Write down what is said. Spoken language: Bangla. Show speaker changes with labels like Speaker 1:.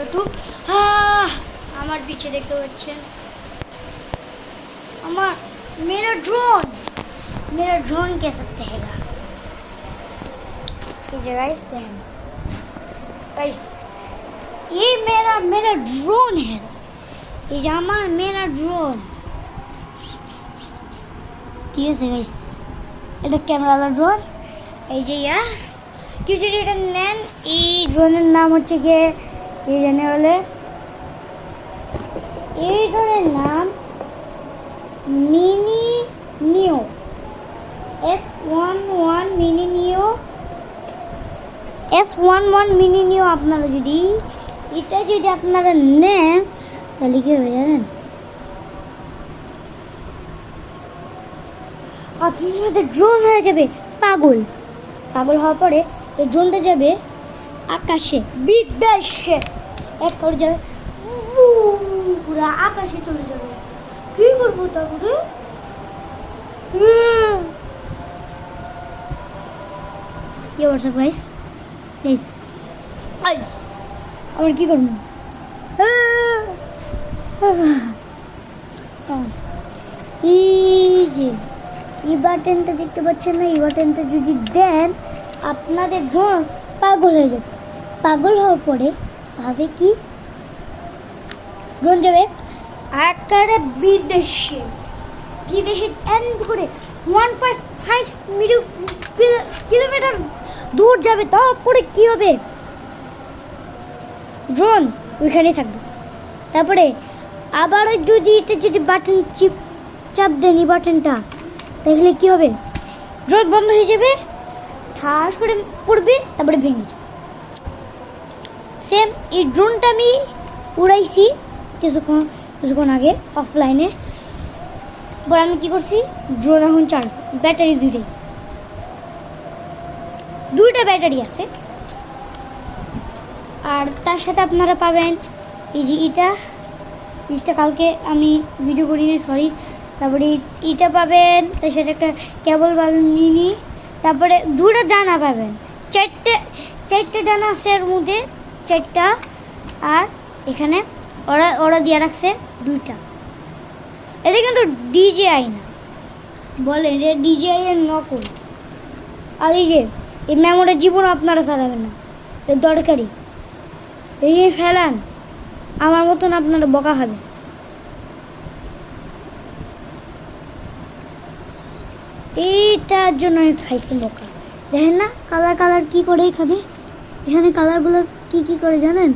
Speaker 1: বারাকাতুহু। আমার পিছে দেখতে পাচ্ছেন আমার मेरा ड्रोन कह सकते हैं गाइस। गाइस ये मेरा ड्रोन है, ये हमारा मेरा ड्रोन। ঠিক আছে গাইস, এটা ক্যামেরাওয়ালা ড্রোন। এই যে কেউ যদি এটা নেন, এই ড্রোনের নাম হচ্ছে গিয়ে এই জানে বলে, এই ড্রোনের নাম মিনি নিও S11 মিনি নিও S11 মিনি নিও। আপনারা যদি এটা আপনারা নেন তাহলে কি হবে জানেন, আপনাদের ড্রোন হয়ে যাবে পাগল হওয়ার পরে এই ড্রোনটা যাবে আকাশে, বিদেশে এক করে যাবে, পুরো আকাশে চলে যাবে। কি করবো তারপরে? কি করছো গাইস? আবার কি করবো? এই যে এই বাটনটা দেখতে পাচ্ছেন না, এই বাটনটা যদি দেন আপনাদের ড্রোন পাগল হয়ে যাবে। পাগল হওয়ার পরে ভাবে কি ড্রোন যাবে একেবারে বিদেশে এন্ড করে 1.5 কিলোমিটার দূর যাবে। তারপরে কি হবে, ড্রোন ওইখানেই থাকবে। তারপরে আবার যদি বাটন চাপ দেন এই বাটনটা, দেখলে কি হবে, ড্রোন বন্ধ হয়ে যাবে, ঠাস করে পড়বে, তারপরে ভেঙে যাবে। সেম এই ড্রোনটা আমি উড়াইছি কিছুক্ষণ আগে অফলাইনে। পরে আমি কি করছি, ড্রোন এখন চার্জ, ব্যাটারি দুইটা ব্যাটারি আছে। আর তার সাথে আপনারা পাবেন এই যে জিনিসটা কালকে আমি ভিডিও করিনি, সরি। তারপরে এটা পাবেন, তার সাথে একটা কেবল পাবেন মিনি। তারপরে দুটো ডানা পাবেন, চারটে ডানা আছে এর মধ্যে, চারটা। আর এখানে ওরা দিয়ে রাখছে দুইটা। এটা কিন্তু DJI না, বলেন এটা DJI এর নকল। আর এই যে এই মেমোরির জীবন আপনারা ফেলাবেন না, এর দরকারি। এই যে ফেলান, আমার মতন আপনারা বকা খাবেন। এইটার জন্য আমি খাইছি বকা। দেখেন না কালার কি করে, এখানে কালারগুলো কি করে জানেন?